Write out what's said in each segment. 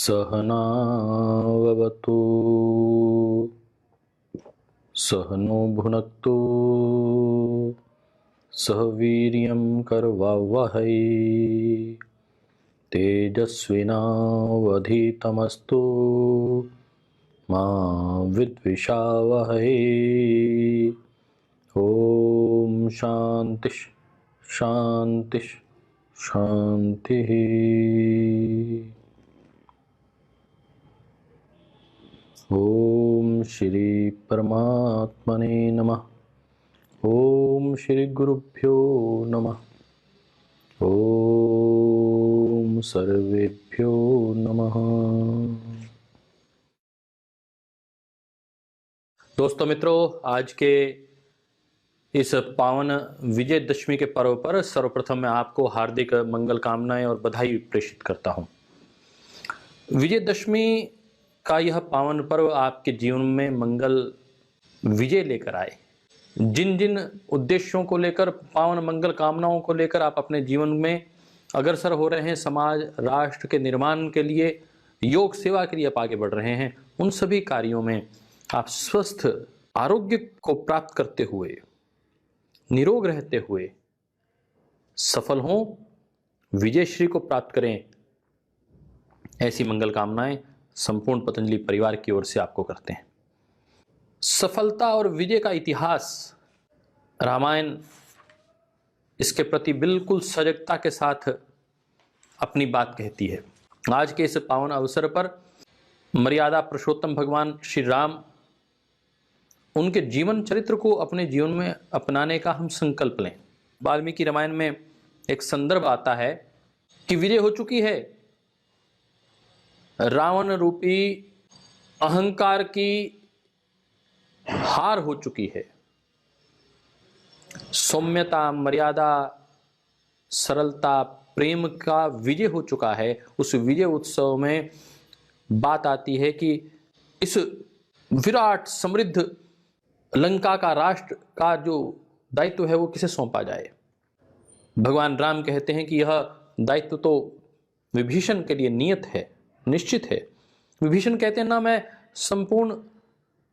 सहनाववतु सहनो भुनक्तु सह वीर्यं करवावहै तेजस्विनावधीतमस्तु मा विद्विषावहै। ओम शांति शांति शांति। ओम श्री परमात्मने नमः। ओम श्री गुरुभ्यो नमः। ओम सर्वेभ्यो नमः। दोस्तों मित्रों, आज के इस पावन विजयदशमी के पर्व पर सर्वप्रथम मैं आपको हार्दिक मंगल कामनाएं और बधाई प्रेषित करता हूं। विजयदशमी का यह पावन पर्व आपके जीवन में मंगल विजय लेकर आए। जिन जिन उद्देश्यों को लेकर, पावन मंगल कामनाओं को लेकर आप अपने जीवन में अग्रसर हो रहे हैं, समाज राष्ट्र के निर्माण के लिए, योग सेवा के लिए आप आगे बढ़ रहे हैं, उन सभी कार्यों में आप स्वस्थ आरोग्य को प्राप्त करते हुए, निरोग रहते हुए सफल हों, विजयश्री को प्राप्त करें, ऐसी मंगल कामनाएं संपूर्ण पतंजलि परिवार की ओर से आपको करते हैं। सफलता और विजय का इतिहास, रामायण इसके प्रति बिल्कुल सजगता के साथ अपनी बात कहती है। आज के इस पावन अवसर पर मर्यादा पुरुषोत्तम भगवान श्री राम, उनके जीवन चरित्र को अपने जीवन में अपनाने का हम संकल्प लें। वाल्मीकि रामायण में एक संदर्भ आता है कि विजय हो चुकी है, रावण रूपी अहंकार की हार हो चुकी है, सौम्यता, मर्यादा, सरलता, प्रेम का विजय हो चुका है। उस विजय उत्सव में बात आती है कि इस विराट समृद्ध लंका का, राष्ट्र का जो दायित्व है वो किसे सौंपा जाए। भगवान राम कहते हैं कि यह दायित्व तो विभीषण के लिए नियत है, निश्चित है। विभीषण कहते हैं ना, मैं संपूर्ण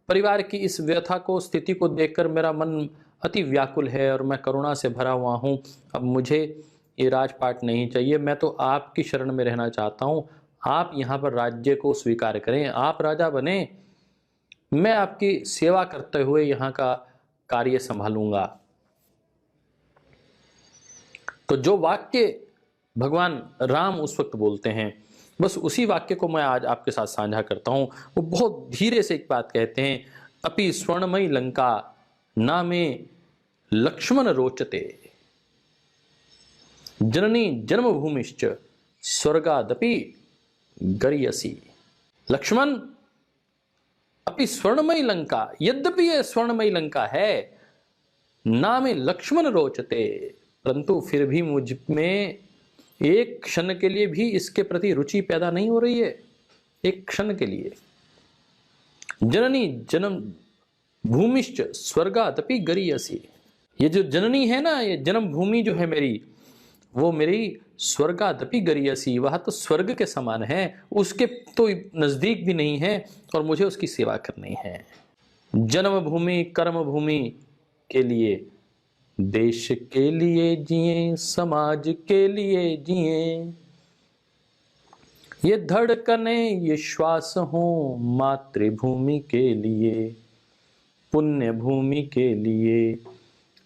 परिवार की इस व्यथा को, स्थिति को देखकर मेरा मन अति व्याकुल है और मैं करुणा से भरा हुआ हूँ। अब मुझे ये राजपाट नहीं चाहिए, मैं तो आपकी शरण में रहना चाहता हूँ। आप यहाँ पर राज्य को स्वीकार करें, आप राजा बने, मैं आपकी सेवा करते हुए यहाँ का कार्य संभालूंगा। तो जो वाक्य भगवान राम उस वक्त बोलते हैं, बस उसी वाक्य को मैं आज आपके साथ साझा करता हूं। वो बहुत धीरे से एक बात कहते हैं, अपि स्वर्णमयी लंका नामे लक्ष्मण रोचते, जननी जन्मभूमिश्च स्वर्गादपि गरीयसी। लक्ष्मण, अपि स्वर्णमयी लंका, यद्यपि यह स्वर्णमयी लंका है, नामे लक्ष्मण रोचते, परंतु फिर भी मुझ में एक क्षण के लिए भी इसके प्रति रुचि पैदा नहीं हो रही है। एक क्षण के लिए। जननी जन्म भूमिश्च स्वर्गादपि गरीयसी, ये जो जननी है ना, ये जन्म भूमि जो है मेरी, वो मेरी स्वर्गादपि गरीयसी, वह तो स्वर्ग के समान है, उसके तो नजदीक भी नहीं है और मुझे उसकी सेवा करनी है। जन्म भूमि, कर्म भूमि के लिए, देश के लिए जिए, समाज के लिए जिए, ये धड़कने ये श्वास हो मातृभूमि के लिए, पुण्य भूमि के लिए,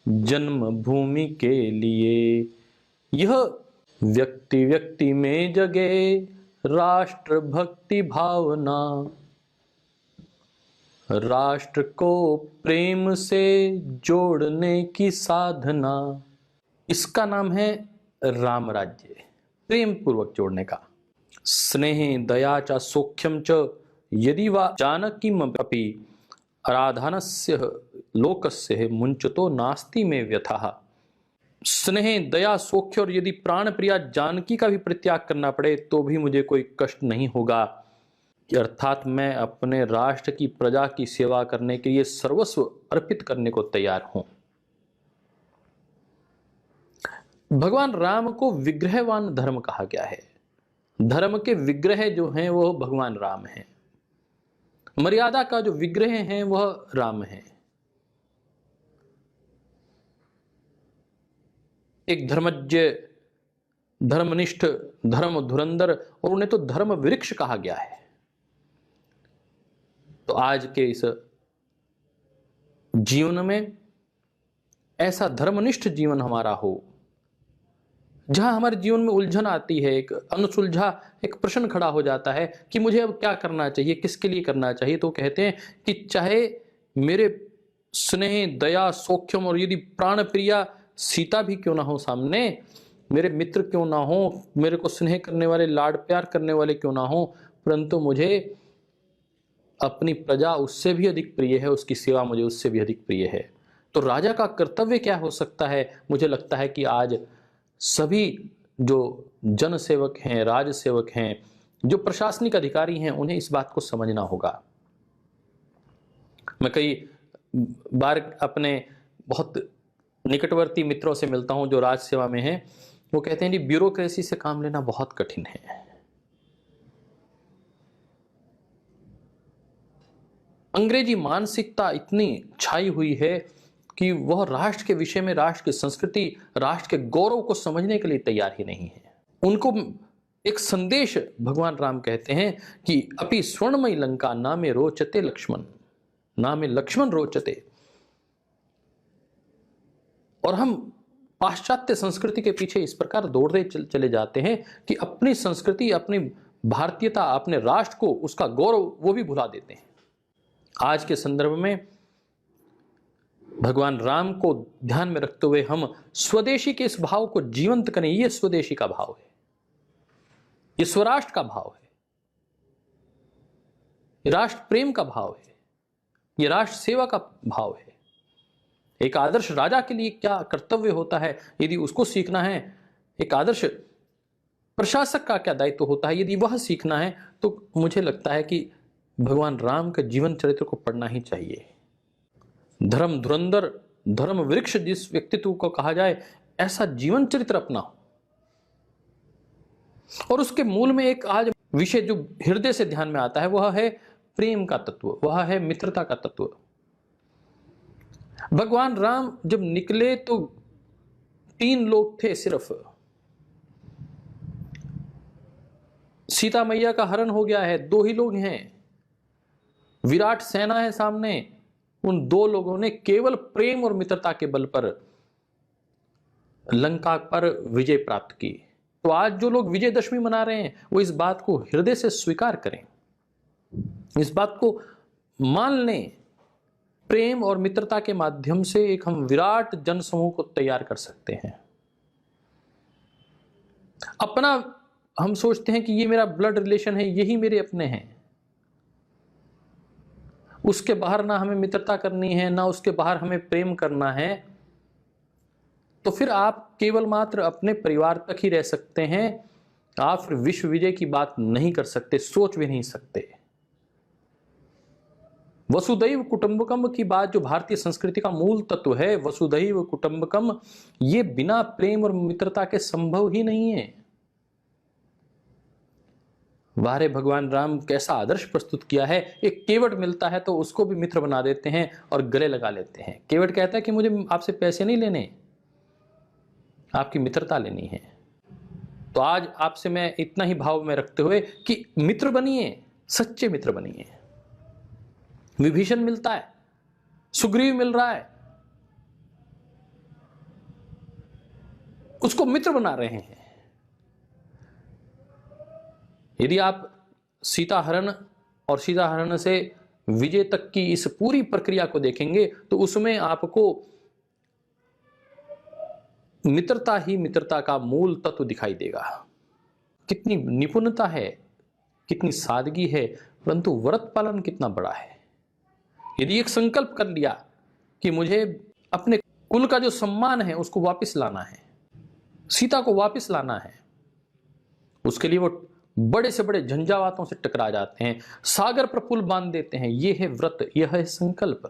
जन्म भूमि के लिए। यह व्यक्ति व्यक्ति में जगे राष्ट्र भक्ति भावना, राष्ट्र को प्रेम से जोड़ने की साधना, इसका नाम है राम राज्य, प्रेम पूर्वक जोड़ने का। स्नेह दया च सौख्यम च यदि वा जानकीम अपि आराधनस्य लोकस्य मुंचतो नास्ति में व्यथा। स्नेह दया सौख्य, और यदि प्राण प्रिया जानकी का भी परित्याग करना पड़े तो भी मुझे कोई कष्ट नहीं होगा, अर्थात मैं अपने राष्ट्र की, प्रजा की सेवा करने के लिए सर्वस्व अर्पित करने को तैयार हूं। भगवान राम को विग्रहवान धर्म कहा गया है। धर्म के विग्रह जो हैं वो भगवान राम हैं, मर्यादा का जो विग्रह है वह राम है। एक धर्मज्ञ, धर्मनिष्ठ, धर्म धुरंधर, और उन्हें तो धर्म वृक्ष कहा गया है। तो आज के इस जीवन में ऐसा धर्मनिष्ठ जीवन हमारा हो, जहां हमारे जीवन में उलझन आती है, एक अनसुलझा एक प्रश्न खड़ा हो जाता है कि मुझे अब क्या करना चाहिए, किसके लिए करना चाहिए। तो कहते हैं कि चाहे मेरे स्नेह, दया, सौख्यम और यदि प्राण प्रिया सीता भी क्यों ना हो सामने, मेरे मित्र क्यों ना हो, मेरे को स्नेह करने वाले, लाड प्यार करने वाले क्यों ना हो, परंतु मुझे अपनी प्रजा उससे भी अधिक प्रिय है, उसकी सेवा मुझे उससे भी अधिक प्रिय है। तो राजा का कर्तव्य क्या हो सकता है? मुझे लगता है कि आज सभी जो जन सेवक हैं, राज सेवक हैं, जो प्रशासनिक अधिकारी हैं, उन्हें इस बात को समझना होगा। मैं कई बार अपने बहुत निकटवर्ती मित्रों से मिलता हूं जो राज सेवा में हैं, वो कहते हैं कि ब्यूरोक्रेसी से काम लेना बहुत कठिन है। अंग्रेजी मानसिकता इतनी छाई हुई है कि वह राष्ट्र के विषय में, राष्ट्र की संस्कृति, राष्ट्र के गौरव को समझने के लिए तैयार ही नहीं है। उनको एक संदेश भगवान राम कहते हैं कि अपि स्वर्णमयी लंका नामे रोचते लक्ष्मण, नामे लक्ष्मण रोचते। और हम पाश्चात्य संस्कृति के पीछे इस प्रकार दौड़ते चले जाते हैं कि अपनी संस्कृति, अपनी भारतीयता, अपने राष्ट्र को, उसका गौरव वो भी भुला देते हैं। आज के संदर्भ में भगवान राम को ध्यान में रखते हुए हम स्वदेशी के इस भाव को जीवंत करें। ये स्वदेशी का भाव है, ये स्वराष्ट्र का भाव है, ये राष्ट्र प्रेम का भाव है, ये राष्ट्र सेवा का भाव है। एक आदर्श राजा के लिए क्या कर्तव्य होता है, यदि उसको सीखना है, एक आदर्श प्रशासक का क्या दायित्व होता है, यदि वह सीखना है, तो मुझे लगता है कि भगवान राम के जीवन चरित्र को पढ़ना ही चाहिए। धर्म धुरंधर, धर्म वृक्ष जिस व्यक्तित्व को कहा जाए, ऐसा जीवन चरित्र अपनाओ। और उसके मूल में एक आज विषय जो हृदय से ध्यान में आता है, वह है प्रेम का तत्व, वह है मित्रता का तत्व। भगवान राम जब निकले तो 3 लोग थे सिर्फ। सीता मैया का हरण हो गया है, 2 ही लोग हैं। विराट सेना है सामने, उन 2 लोगों ने केवल प्रेम और मित्रता के बल पर लंका पर विजय प्राप्त की। तो आज जो लोग विजयदशमी मना रहे हैं, वो इस बात को हृदय से स्वीकार करें, इस बात को मान लें। प्रेम और मित्रता के माध्यम से एक हम विराट जनसमूह को तैयार कर सकते हैं। अपना हम सोचते हैं कि ये मेरा ब्लड रिलेशन है, यही मेरे अपने हैं, उसके बाहर ना हमें मित्रता करनी है, ना उसके बाहर हमें प्रेम करना है, तो फिर आप केवल मात्र अपने परिवार तक ही रह सकते हैं। आप फिर विश्व विजय की बात नहीं कर सकते, सोच भी नहीं सकते। वसुदैव कुटुंबकम की बात जो भारतीय संस्कृति का मूल तत्व है, वसुदैव कुटुंबकम, ये बिना प्रेम और मित्रता के संभव ही नहीं है। वारे भगवान राम कैसा आदर्श प्रस्तुत किया है। एक केवट मिलता है तो उसको भी मित्र बना देते हैं और गले लगा लेते हैं। केवट कहता है कि मुझे आपसे पैसे नहीं लेने, आपकी मित्रता लेनी है। तो आज आपसे मैं इतना ही भाव में रखते हुए कि मित्र बनिए, सच्चे मित्र बनिए। विभीषण मिलता है, सुग्रीव मिल रहा है, उसको मित्र बना रहे हैं। यदि आप सीता हरण और सीता हरण से विजय तक की इस पूरी प्रक्रिया को देखेंगे तो उसमें आपको मित्रता ही मित्रता का मूल तत्व दिखाई देगा। कितनी निपुणता है, कितनी सादगी है, परंतु व्रत पालन कितना बड़ा है। यदि एक संकल्प कर लिया कि मुझे अपने कुल का जो सम्मान है उसको वापस लाना है, सीता को वापस लाना है, उसके लिए वो बड़े से बड़े झंझावातों से टकरा जाते हैं, सागर पर पुल बांध देते हैं। यह है व्रत, यह है संकल्प।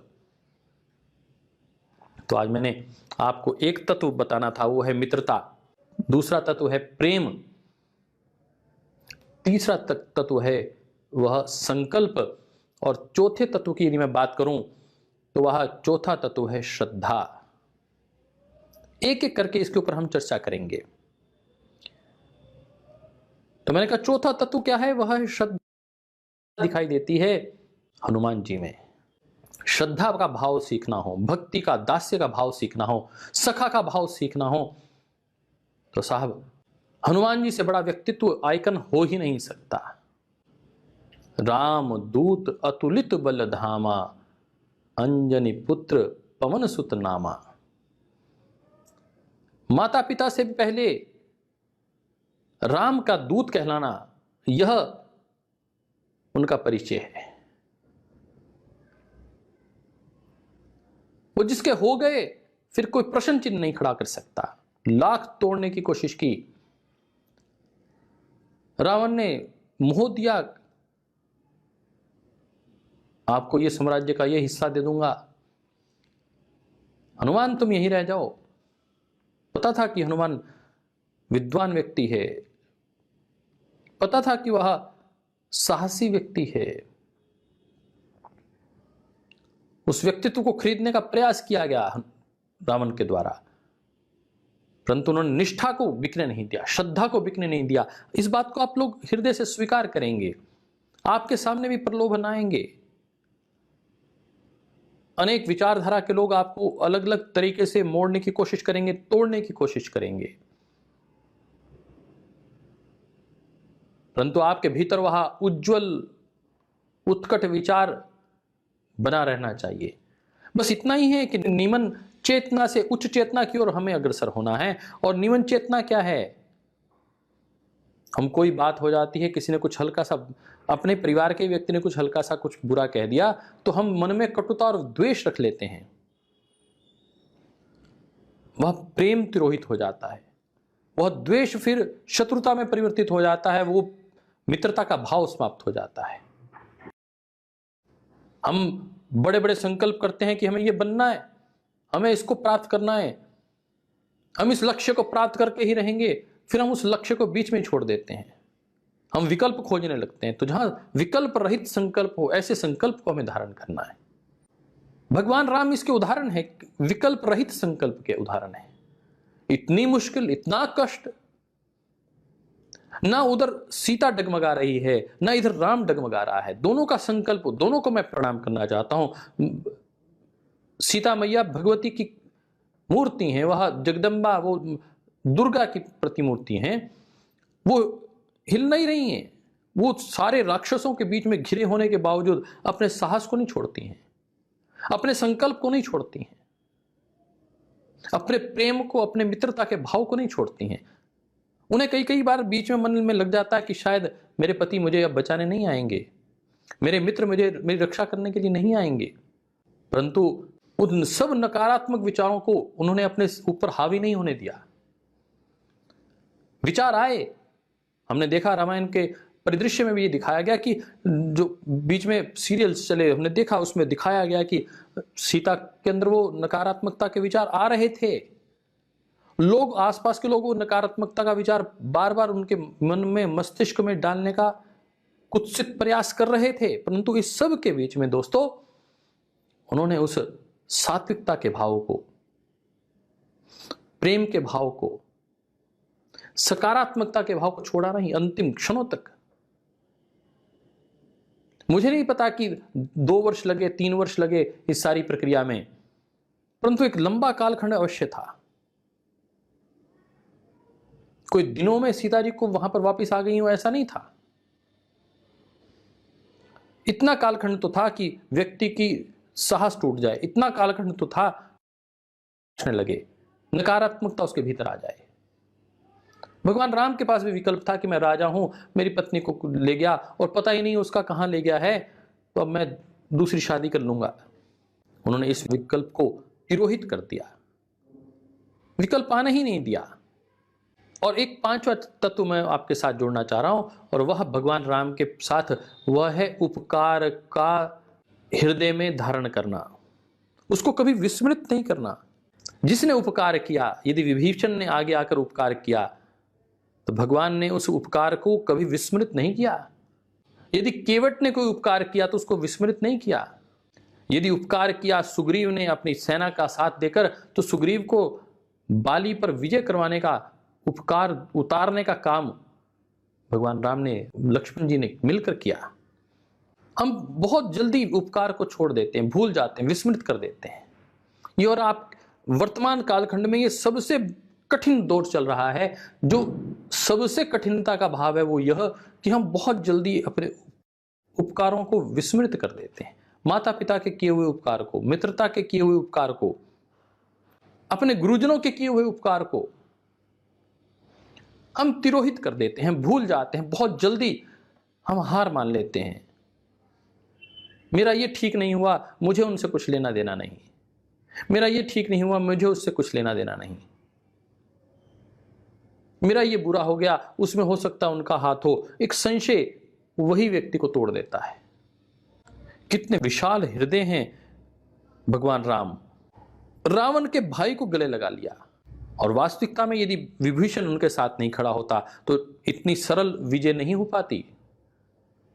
तो आज मैंने आपको एक तत्व बताना था, वो है मित्रता। दूसरा तत्व है प्रेम। तीसरा तत्व है वह संकल्प, और चौथे तत्व की यदि मैं बात करूं तो वह चौथा तत्व है श्रद्धा। एक एक करके इसके ऊपर हम चर्चा करेंगे। तो मैंने कहा चौथा तत्व क्या है, वह है श्रद्धा। दिखाई देती है हनुमान जी में। श्रद्धा का भाव सीखना हो, भक्ति का, दास्य का भाव सीखना हो, सखा का भाव सीखना हो, तो साहब हनुमान जी से बड़ा व्यक्तित्व आइकन हो ही नहीं सकता। राम दूत अतुलित बल धामा, अंजनी पुत्र पवन सुत नामा। माता पिता से भी पहले राम का दूत कहलाना, यह उनका परिचय है। वो जिसके हो गए फिर कोई प्रश्न चिन्ह नहीं खड़ा कर सकता। लाख तोड़ने की कोशिश की, रावण ने मोह दिया, आपको ये साम्राज्य का ये हिस्सा दे दूंगा, हनुमान तुम यहीं रह जाओ। पता था कि हनुमान विद्वान व्यक्ति है, पता था कि वह साहसी व्यक्ति है। उस व्यक्तित्व को खरीदने का प्रयास किया गया रावण के द्वारा, परंतु उन्होंने निष्ठा को बिकने नहीं दिया, श्रद्धा को बिकने नहीं दिया। इस बात को आप लोग हृदय से स्वीकार करेंगे। आपके सामने भी प्रलोभन आएंगे, अनेक विचारधारा के लोग आपको अलग अलग तरीके से मोड़ने की कोशिश करेंगे, तोड़ने की कोशिश करेंगे, परंतु आपके भीतर वह उज्जवल उत्कट विचार बना रहना चाहिए। बस इतना ही है कि निमन चेतना से उच्च चेतना की ओर हमें अग्रसर होना है। और निमन चेतना क्या है? हम कोई बात हो जाती है, किसी ने कुछ हल्का सा, अपने परिवार के व्यक्ति ने कुछ हल्का सा कुछ बुरा कह दिया, तो हम मन में कटुता और द्वेष रख लेते हैं। वह प्रेम तिरोहित हो जाता है, वह द्वेष फिर शत्रुता में परिवर्तित हो जाता है, वो मित्रता का भाव समाप्त हो जाता है। हम बड़े बड़े संकल्प करते हैं कि हमें ये बनना है, हमें इसको प्राप्त करना है, हम इस लक्ष्य को प्राप्त करके ही रहेंगे, फिर हम उस लक्ष्य को बीच में छोड़ देते हैं, हम विकल्प खोजने लगते हैं। तो जहां विकल्प रहित संकल्प हो, ऐसे संकल्प को हमें धारण करना है। भगवान राम इसके उदाहरण है, विकल्प रहित संकल्प के उदाहरण है। इतनी मुश्किल, इतना कष्ट, ना उधर सीता डगमगा रही है, ना इधर राम डगमगा रहा है, दोनों का संकल्प, दोनों को मैं प्रणाम करना चाहता हूं। सीता मैया भगवती की मूर्ति हैं, वह जगदम्बा, वो दुर्गा की प्रतिमूर्ति हैं, वो हिल नहीं रही हैं। वो सारे राक्षसों के बीच में घिरे होने के बावजूद अपने साहस को नहीं छोड़ती हैं, अपने संकल्प को नहीं छोड़ती हैं, अपने प्रेम को, अपने मित्रता के भाव को नहीं छोड़ती हैं। उन्हें कई कई बार बीच में मन में लग जाता है कि शायद मेरे पति मुझे अब बचाने नहीं आएंगे, मेरे मित्र मेरी रक्षा करने के लिए नहीं आएंगे, परंतु उन सब नकारात्मक विचारों को उन्होंने अपने ऊपर हावी नहीं होने दिया। विचार आए, हमने देखा रामायण के परिदृश्य में भी ये दिखाया गया कि जो बीच में सीरियल्स चले, हमने देखा उसमें दिखाया गया कि सीता के अंदर वो नकारात्मकता के विचार आ रहे थे। लोग, आसपास के लोग वो नकारात्मकता का विचार बार बार उनके मन में, मस्तिष्क में डालने का कुत्सित प्रयास कर रहे थे, परंतु इस सब के बीच में दोस्तों उन्होंने उस सात्विकता के भाव को, प्रेम के भाव को, सकारात्मकता के भाव को छोड़ा नहीं अंतिम क्षणों तक। मुझे नहीं पता कि 2 वर्ष लगे, 3 वर्ष लगे इस सारी प्रक्रिया में, परंतु एक लंबा कालखंड अवश्य था। कोई दिनों में सीता जी को वहां पर वापस आ गई हो ऐसा नहीं था। इतना कालखंड तो था कि व्यक्ति की साहस टूट जाए, इतना कालखंड तो था लगे, नकारात्मकता उसके भीतर आ जाए। भगवान राम के पास भी विकल्प था कि मैं राजा हूं, मेरी पत्नी को ले गया और पता ही नहीं उसका कहां ले गया है, तो अब मैं दूसरी शादी कर लूंगा। उन्होंने इस विकल्प को तिरोहित कर दिया, विकल्प आने ही नहीं दिया। और एक 5वां तत्व मैं आपके साथ जोड़ना चाह रहा हूं, और वह भगवान राम के साथ वह है उपकार का हृदय में धारण करना, उसको कभी विस्मृत नहीं करना। जिसने उपकार किया, यदि विभीषण ने आगे आकर उपकार किया तो भगवान ने उस उपकार को कभी विस्मृत नहीं किया। यदि केवट ने कोई उपकार किया तो उसको विस्मृत नहीं किया। यदि उपकार किया सुग्रीव ने अपनी सेना का साथ देकर, तो सुग्रीव को बाली पर विजय करवाने का, उपकार उतारने का काम भगवान राम ने, लक्ष्मण जी ने मिलकर किया। हम बहुत जल्दी उपकार को छोड़ देते हैं, भूल जाते हैं, विस्मृत कर देते हैं। ये और आप वर्तमान कालखंड में ये सबसे कठिन दौर चल रहा है। जो सबसे कठिनता का भाव है वो यह कि हम बहुत जल्दी अपने उपकारों को विस्मृत कर देते हैं। माता पिता के किए हुए उपकार को, मित्रता के किए हुए उपकार को, अपने गुरुजनों के किए हुए उपकार को हम तिरोहित कर देते हैं, भूल जाते हैं। बहुत जल्दी हम हार मान लेते हैं। मेरा ये ठीक नहीं हुआ, मुझे उनसे कुछ लेना देना नहीं। मेरा ये ठीक नहीं हुआ, मुझे उससे कुछ लेना देना नहीं। मेरा ये बुरा हो गया, उसमें हो सकता है उनका हाथ हो। एक संशय वही व्यक्ति को तोड़ देता है। कितने विशाल हृदय हैं भगवान राम। रावण के भाई को गले लगा लिया, और वास्तविकता में यदि विभीषण उनके साथ नहीं खड़ा होता तो इतनी सरल विजय नहीं हो पाती।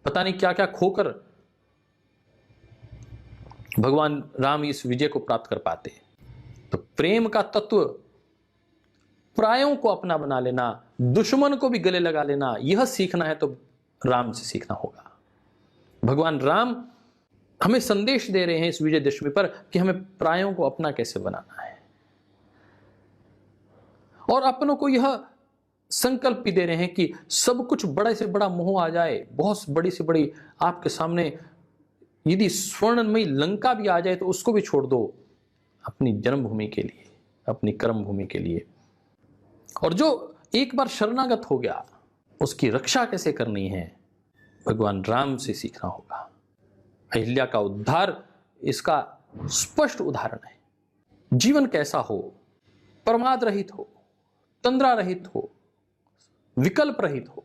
पता नहीं क्या क्या खोकर भगवान राम इस विजय को प्राप्त कर पाते। तो प्रेम का तत्व, प्रायों को अपना बना लेना, दुश्मन को भी गले लगा लेना, यह सीखना है तो राम से सीखना होगा। भगवान राम हमें संदेश दे रहे हैं इस विजयदशमी पर कि हमें प्रायों को अपना कैसे बनाना है, और अपनों को यह संकल्प भी दे रहे हैं कि सब कुछ बड़े से बड़ा मोह आ जाए, बहुत बड़ी से बड़ी आपके सामने यदि स्वर्णमयी लंका भी आ जाए तो उसको भी छोड़ दो अपनी जन्मभूमि के लिए, अपनी कर्म भूमि के लिए। और जो एक बार शरणागत हो गया उसकी रक्षा कैसे करनी है, भगवान राम से सीखना होगा। अहिल्या का उद्धार इसका स्पष्ट उदाहरण है। जीवन कैसा हो, प्रमाद रहित हो, तंद्रा रहित हो, विकल्प रहित हो,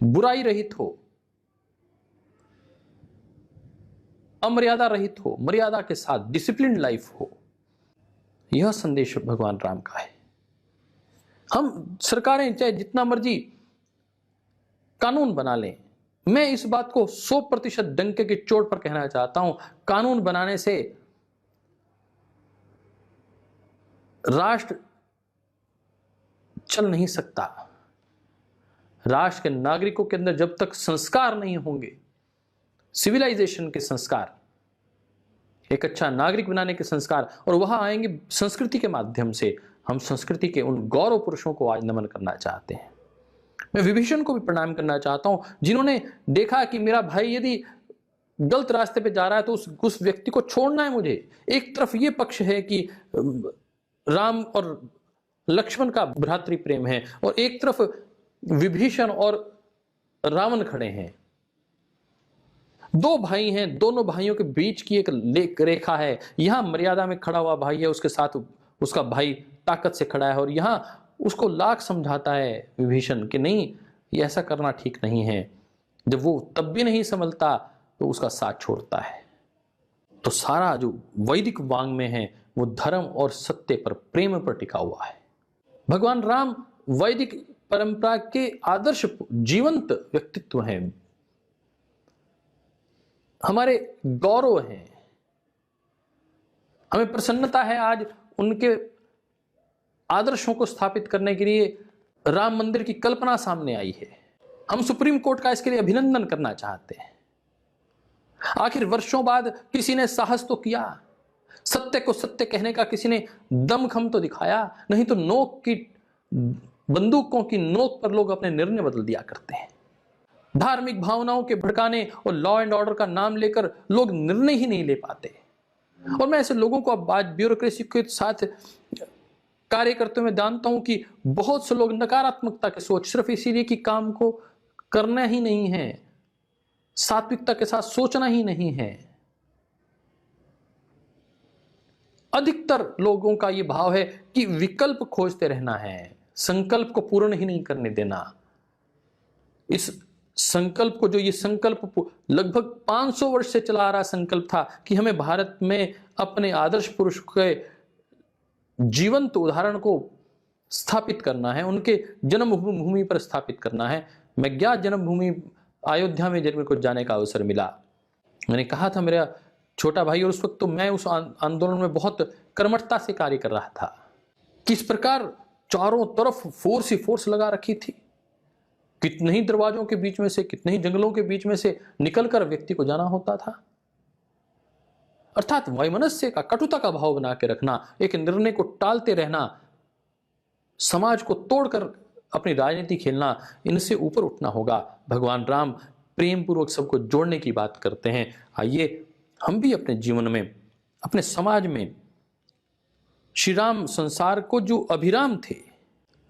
बुराई रहित हो, अमर्यादा रहित हो, मर्यादा के साथ डिसिप्लिन लाइफ हो, यह संदेश भगवान राम का है। हम सरकारें चाहे जितना मर्जी कानून बना लें, मैं इस बात को 100% डंके की चोट पर कहना चाहता हूं, कानून बनाने से राष्ट्र चल नहीं सकता। राष्ट्र के नागरिकों के अंदर जब तक संस्कार नहीं होंगे, सिविलाइजेशन के संस्कार, एक अच्छा नागरिक बनाने के संस्कार, और वहां आएंगे संस्कृति के माध्यम से। हम संस्कृति के उन गौरव पुरुषों को आज नमन करना चाहते हैं। मैं विभीषण को भी प्रणाम करना चाहता हूं, जिन्होंने देखा कि मेरा भाई यदि गलत रास्ते पे जा रहा है तो उस व्यक्ति को छोड़ना है मुझे। एक तरफ ये पक्ष है कि राम और लक्ष्मण का भ्रातृ प्रेम है, और एक तरफ विभीषण और रावण खड़े हैं। दो भाई हैं, दोनों भाइयों के बीच की एक रेखा है। यहां मर्यादा में खड़ा हुआ भाई है, उसके साथ उसका भाई ताकत से खड़ा है, और यहां उसको लाख समझाता है विभीषण कि नहीं, ये ऐसा करना ठीक नहीं है। जब वो तब भी नहीं संभलता तो उसका साथ छोड़ता है। तो सारा जो वैदिक वांग में है वो धर्म और सत्य पर, प्रेम पर टिका हुआ है। भगवान राम वैदिक परंपरा के आदर्श जीवंत व्यक्तित्व हैं, हमारे गौरव हैं। हमें प्रसन्नता है आज उनके आदर्शों को स्थापित करने के लिए राम मंदिर की कल्पना सामने आई है। हम सुप्रीम कोर्ट का इसके लिए अभिनंदन करना चाहते हैं। आखिर वर्षों बाद किसी ने साहस तो किया, सत्य को सत्य कहने का किसी ने दमखम तो दिखाया, नहीं तो नोक की, बंदूकों की नोक पर लोग अपने निर्णय बदल दिया करते हैं। धार्मिक भावनाओं के भड़काने और लॉ एंड ऑर्डर का नाम लेकर लोग निर्णय ही नहीं ले पाते। और मैं ऐसे लोगों को अब आज ब्यूरोक्रेसी के साथ कार्य करते हुए जानता हूं कि बहुत से लोग नकारात्मकता की सोच, सिर्फ इसीलिए कि काम को करना ही नहीं है, सात्विकता के साथ सोचना ही नहीं है। अधिकतर लोगों का यह भाव है कि विकल्प खोजते रहना है, संकल्प को पूर्ण ही नहीं करने देना। इस संकल्प को, जो ये संकल्प लगभग 500 वर्ष से चला आ रहा संकल्प था कि हमें भारत में अपने आदर्श पुरुष के जीवंत उदाहरण को स्थापित करना है, उनके जन्मभूमि पर स्थापित करना है। मैं ज्ञात जन्मभूमि अयोध्या में जब मेरे को जाने का अवसर मिला, मैंने कहा था मेरा छोटा भाई, और उस वक्त तो मैं उस आंदोलन में बहुत कर्मठता से कार्य कर रहा था। किस प्रकार चारों तरफ फोर्स ही फोर्स लगा रखी थी, कितने ही दरवाजों के बीच में से, कितने ही जंगलों के बीच में से निकलकर व्यक्ति को जाना होता था। अर्थात वैमनस्य का, कटुता का भाव बना के रखना, एक निर्णय को टालते रहना, समाज को तोड़कर अपनी राजनीति खेलना, इनसे ऊपर उठना होगा। भगवान राम प्रेम पूर्वक सबको जोड़ने की बात करते हैं। आइए हम भी अपने जीवन में, अपने समाज में श्री राम संसार को जो अभिराम थे,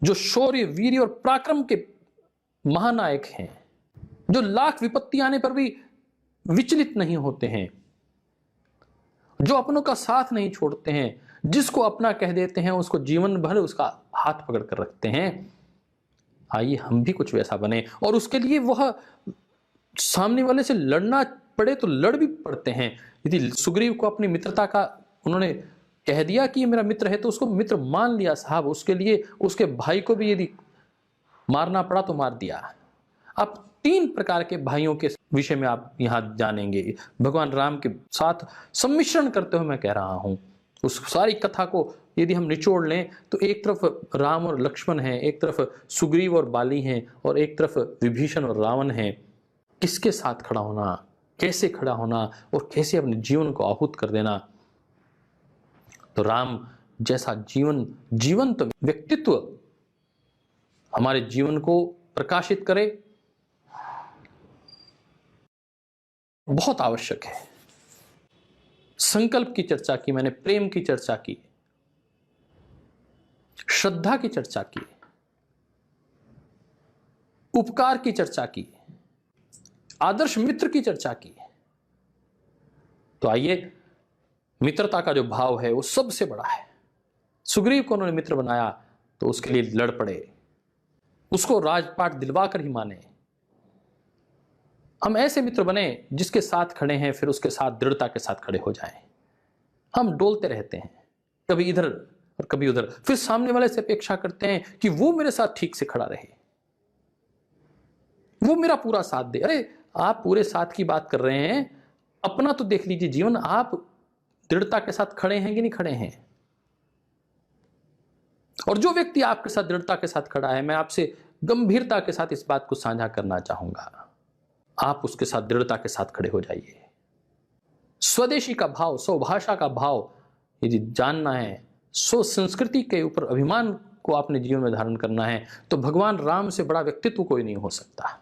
जो शौर्य, वीर्य और पराक्रम के महानायक हैं, जो लाख विपत्ति आने पर भी विचलित नहीं होते हैं, जो अपनों का साथ नहीं छोड़ते हैं, जिसको अपना कह देते हैं, उसको जीवन भर उसका हाथ पकड़ कर रखते हैं। आइए हम भी कुछ वैसा बने, और उसके लिए वह सामने वाले से लड़ना पड़े तो लड़ भी पड़ते हैं। यदि सुग्रीव को अपनी मित्रता का उन्होंने कह दिया कि ये मेरा मित्र है, तो उसको मित्र मान लिया साहब। उसके लिए उसके भाई को भी यदि मारना पड़ा तो मार दिया। आप 3 प्रकार के भाइयों के विषय में आप यहां जानेंगे, भगवान राम के साथ सम्मिश्रण करते हुए मैं कह रहा हूं। उस सारी कथा को यदि हम निचोड़ लें तो एक तरफ राम और लक्ष्मण हैं, एक तरफ सुग्रीव और बाली हैं, और एक तरफ विभीषण और रावण हैं। किसके साथ खड़ा होना, कैसे खड़ा होना, और कैसे अपने जीवन को आहूत कर देना। तो राम जैसा जीवंत व्यक्तित्व हमारे जीवन को प्रकाशित करे, बहुत आवश्यक है। संकल्प की चर्चा की मैंने, प्रेम की चर्चा की, श्रद्धा की चर्चा की, उपकार की चर्चा की, आदर्श मित्र की चर्चा की। तो आइए, मित्रता का जो भाव है वो सबसे बड़ा है। सुग्रीव को उन्होंने मित्र बनाया तो उसके लिए लड़ पड़े, उसको राजपाट दिलवा कर ही माने। हम ऐसे मित्र बने जिसके साथ खड़े हैं, फिर उसके साथ दृढ़ता के साथ खड़े हो जाएं। हम डोलते रहते हैं, कभी इधर और कभी उधर, फिर सामने वाले से अपेक्षा करते हैं कि वो मेरे साथ ठीक से खड़ा रहे, वो मेरा पूरा साथ दे। अरे आप पूरे साथ की बात कर रहे हैं, अपना तो देख लीजिए जीवन, आप दृढ़ता के साथ खड़े हैं कि नहीं खड़े हैं। और जो व्यक्ति आपके साथ दृढ़ता के साथ खड़ा है, मैं आपसे गंभीरता के साथ इस बात को साझा करना चाहूंगा, आप उसके साथ दृढ़ता के साथ खड़े हो जाइए। स्वदेशी का भाव, स्वभाषा का भाव यदि जानना है, स्व संस्कृति के ऊपर अभिमान को अपने जीवन में धारण करना है, तो भगवान राम से बड़ा व्यक्तित्व कोई नहीं हो सकता।